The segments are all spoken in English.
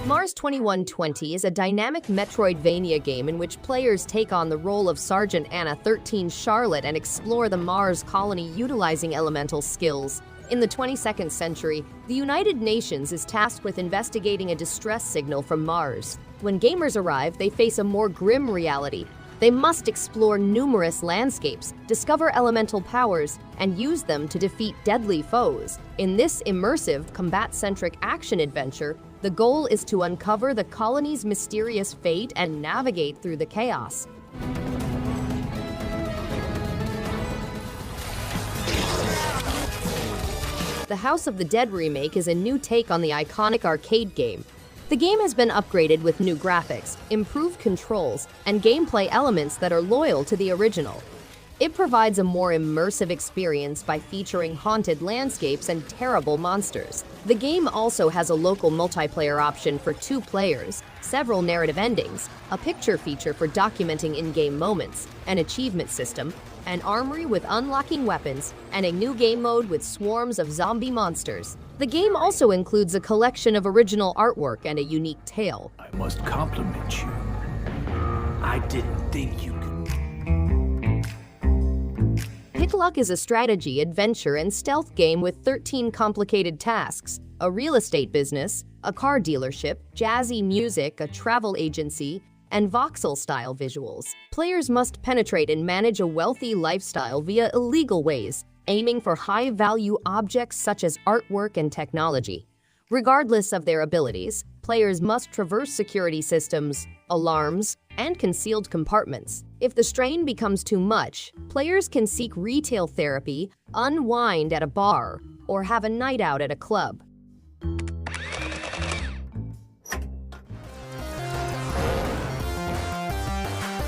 Mars 2120 is a dynamic Metroidvania game in which players take on the role of Sergeant Anna 13 Charlotte and explore the Mars colony utilizing elemental skills. In the 22nd century, the United Nations is tasked with investigating a distress signal from Mars. When gamers arrive, they face a more grim reality. They must explore numerous landscapes, discover elemental powers, and use them to defeat deadly foes. In this immersive, combat-centric action adventure, the goal is to uncover the colony's mysterious fate and navigate through the chaos. The House of the Dead remake is a new take on the iconic arcade game. The game has been upgraded with new graphics, improved controls, and gameplay elements that are loyal to the original. It provides a more immersive experience by featuring haunted landscapes and terrible monsters. The game also has a local multiplayer option for 2 players, several narrative endings, a picture feature for documenting in-game moments, an achievement system, an armory with unlocking weapons, and a new game mode with swarms of zombie monsters. The game also includes a collection of original artwork and a unique tale. I must compliment you. I didn't think you could. Picklock is a strategy, adventure, and stealth game with 13 complicated tasks, a real estate business, a car dealership, jazzy music, a travel agency, and voxel-style visuals. Players must penetrate and manage a wealthy lifestyle via illegal ways, aiming for high-value objects such as artwork and technology. Regardless of their abilities, players must traverse security systems, alarms, and concealed compartments. If the strain becomes too much, players can seek retail therapy, unwind at a bar, or have a night out at a club.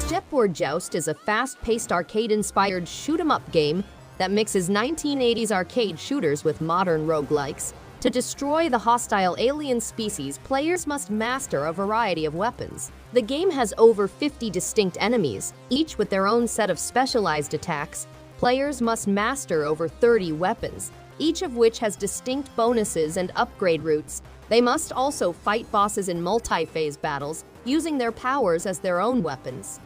Jetboard Joust is a fast-paced arcade-inspired shoot-'em-up game that mixes 1980s arcade shooters with modern roguelikes. To destroy the hostile alien species, players must master a variety of weapons. The game has over 50 distinct enemies, each with their own set of specialized attacks. Players must master over 30 weapons, each of which has distinct bonuses and upgrade routes. They must also fight bosses in multi-phase battles, using their powers as their own weapons.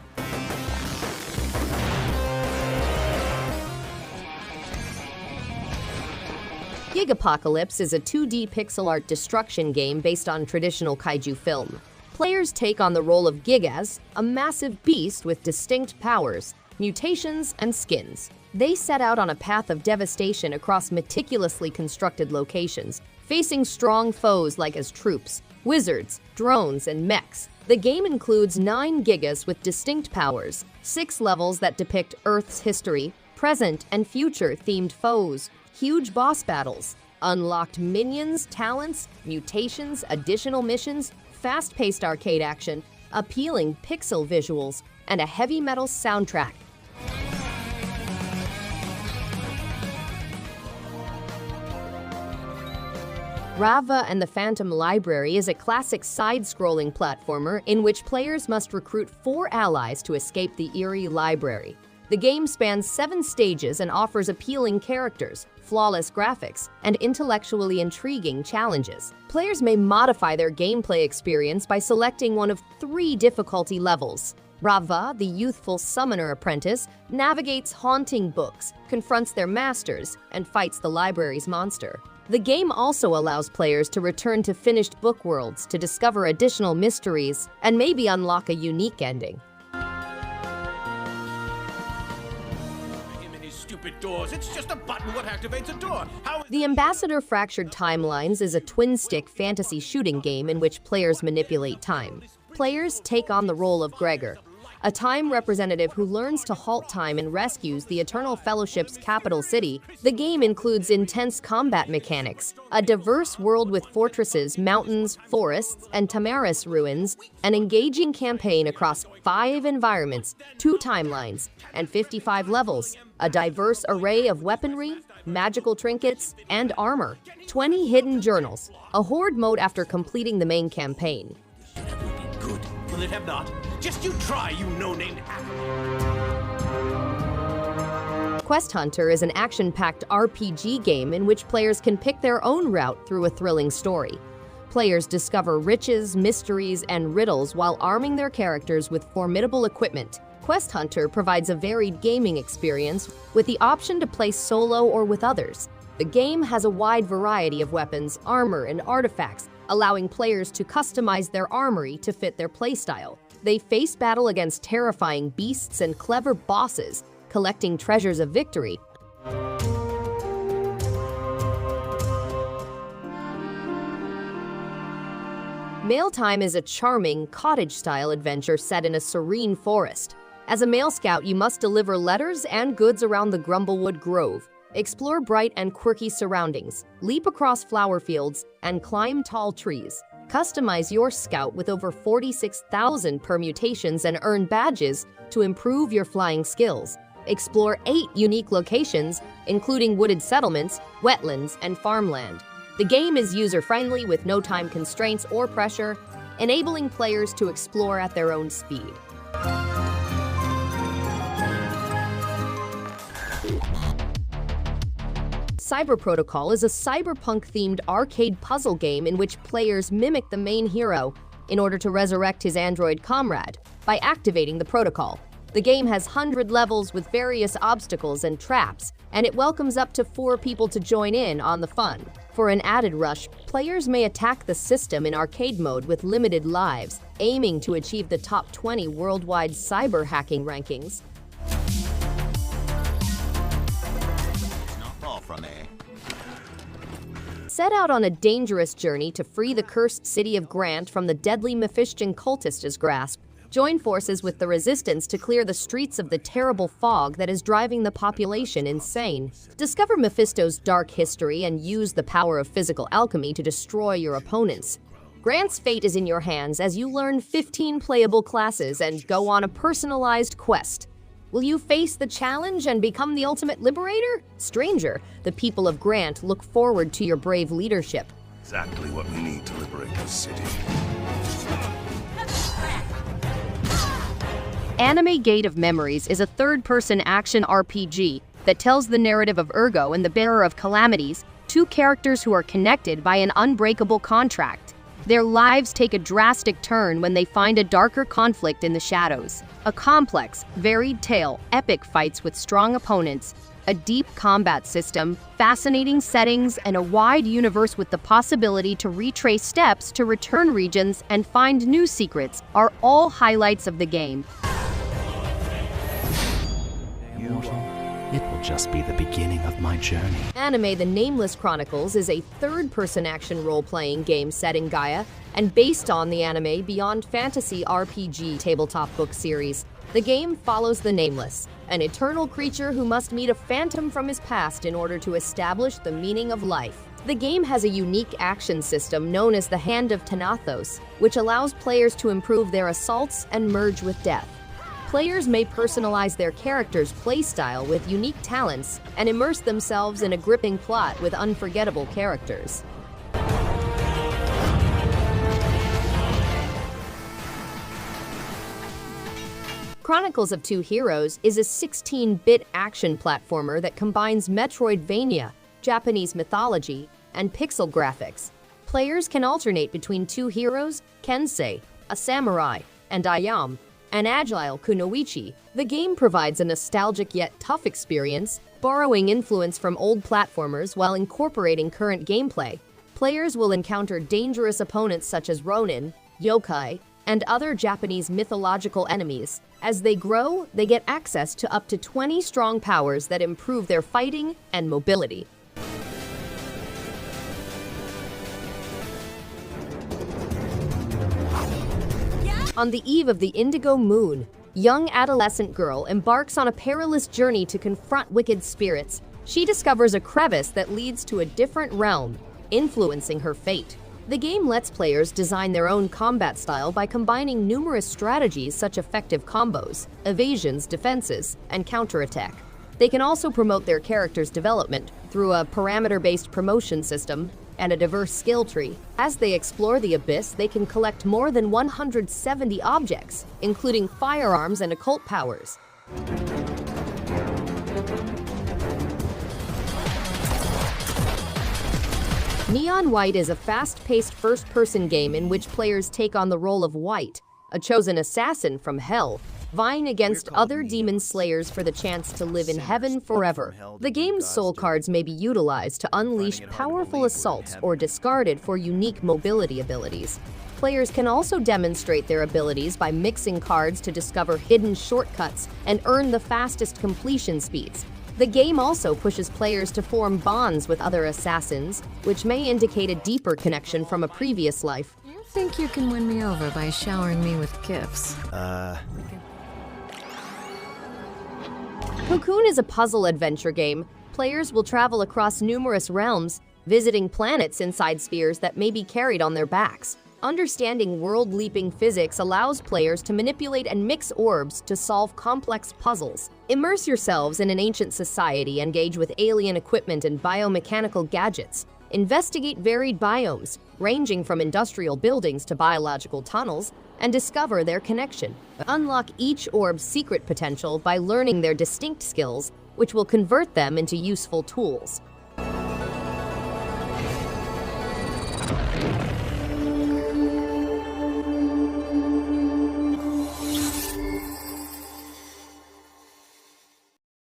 Gigapocalypse is a 2D pixel art destruction game based on traditional kaiju film. Players take on the role of Gigas, a massive beast with distinct powers, mutations, and skins. They set out on a path of devastation across meticulously constructed locations, facing strong foes like as troops, wizards, drones, and mechs. The game includes 9 Gigas with distinct powers, 6 levels that depict Earth's history, present and future-themed foes, huge boss battles, unlocked minions, talents, mutations, additional missions, fast-paced arcade action, appealing pixel visuals, and a heavy metal soundtrack. Ravva and the Phantom Library is a classic side-scrolling platformer in which players must recruit 4 allies to escape the eerie library. The game spans 7 stages and offers appealing characters, flawless graphics, and intellectually intriguing challenges. Players may modify their gameplay experience by selecting one of 3 difficulty levels. Ravva, the youthful summoner apprentice, navigates haunting books, confronts their masters, and fights the library's monster. The game also allows players to return to finished book worlds to discover additional mysteries and maybe unlock a unique ending. Stupid doors. It's just a button. What activates a door? The Ambassador Fractured Timelines is a twin-stick fantasy shooting game in which players manipulate time. Players take on the role of Gregor, a time representative who learns to halt time and rescues the Eternal Fellowship's capital city. The game includes intense combat mechanics, a diverse world with fortresses, mountains, forests, and Tamaris ruins, an engaging campaign across 5 environments, 2 timelines, and 55 levels, a diverse array of weaponry, magical trinkets, and armor, 20 hidden journals, a horde mode after completing the main campaign. That will be good. Will it have not? Just you try, you no-named Quest Hunter is an action-packed RPG game in which players can pick their own route through a thrilling story. players discover riches, mysteries, and riddles while arming their characters with formidable equipment. Quest Hunter provides a varied gaming experience with the option to play solo or with others. The game has a wide variety of weapons, armor, and artifacts, allowing players to customize their armory to fit their playstyle. They face battle against terrifying beasts and clever bosses, collecting treasures of victory. Mail Time is a charming, cottage-style adventure set in a serene forest. As a Mail Scout, you must deliver letters and goods around the Grumblewood Grove, explore bright and quirky surroundings, leap across flower fields, and climb tall trees. Customize your Scout with over 46,000 permutations and earn badges to improve your flying skills. Explore 8 unique locations, including wooded settlements, wetlands, and farmland. The game is user-friendly with no time constraints or pressure, enabling players to explore at their own speed. Cyber Protocol is a cyberpunk-themed arcade puzzle game in which players mimic the main hero in order to resurrect his android comrade by activating the protocol. The game has 100 levels with various obstacles and traps, and it welcomes up to 4 people to join in on the fun. For an added rush, players may attack the system in arcade mode with limited lives, aiming to achieve the top 20 worldwide cyber hacking rankings. Set out on a dangerous journey to free the cursed city of Grant from the deadly Mephistian cultist's grasp. Join forces with the Resistance to clear the streets of the terrible fog that is driving the population insane. Discover Mephisto's dark history and use the power of physical alchemy to destroy your opponents. Grant's fate is in your hands as you learn 15 playable classes and go on a personalized quest. Will you face the challenge and become the ultimate liberator? Stranger, the people of Grant look forward to your brave leadership. Exactly what we need to liberate this city. Anime Gate of Memories is a third-person action RPG that tells the narrative of Ergo and the Bearer of Calamities, 2 characters who are connected by an unbreakable contract. Their lives take a drastic turn when they find a darker conflict in the shadows. A complex, varied tale, epic fights with strong opponents, a deep combat system, fascinating settings, and a wide universe with the possibility to retrace steps to return regions and find new secrets are all highlights of the game. It will just be the beginning of my journey. Anime The Nameless Chronicles is a third-person action role-playing game set in Gaia and based on the anime Beyond Fantasy RPG tabletop book series. The game follows the Nameless, an eternal creature who must meet a phantom from his past in order to establish the meaning of life. The game has a unique action system known as the Hand of Thanatos, which allows players to improve their assaults and merge with death. Players may personalize their character's playstyle with unique talents and immerse themselves in a gripping plot with unforgettable characters. Chronicles of Two Heroes is a 16-bit action platformer that combines Metroidvania, Japanese mythology, and pixel graphics. Players can alternate between 2 heroes, Kensei, a samurai, and Ayame, an agile kunoichi. The game provides a nostalgic yet tough experience, borrowing influence from old platformers while incorporating current gameplay. Players will encounter dangerous opponents such as Ronin, yokai, and other Japanese mythological enemies. As they grow, they get access to up to 20 strong powers that improve their fighting and mobility. On the eve of the Indigo Moon, young adolescent girl embarks on a perilous journey to confront wicked spirits. She discovers a crevice that leads to a different realm, influencing her fate. The game lets players design their own combat style by combining numerous strategies such as effective combos, evasions, defenses, and counterattack. They can also promote their character's development through a parameter-based promotion system and a diverse skill tree. As they explore the abyss, they can collect more than 170 objects, including firearms and occult powers. Neon White is a fast-paced first-person game in which players take on the role of White, a chosen assassin from Hell, vying against other demon slayers for the chance to live in heaven forever. The game's soul cards may be utilized to unleash powerful assaults or discarded for unique mobility abilities. Players can also demonstrate their abilities by mixing cards to discover hidden shortcuts and earn the fastest completion speeds. The game also pushes players to form bonds with other assassins, which may indicate a deeper connection from a previous life. You think you can win me over by showering me with gifts? COCOON is a puzzle adventure game. Players will travel across numerous realms, visiting planets inside spheres that may be carried on their backs. Understanding world-leaping physics allows players to manipulate and mix orbs to solve complex puzzles. Immerse yourselves in an ancient society, engage with alien equipment and biomechanical gadgets. Investigate varied biomes, ranging from industrial buildings to biological tunnels, and discover their connection. Unlock each orb's secret potential by learning their distinct skills, which will convert them into useful tools.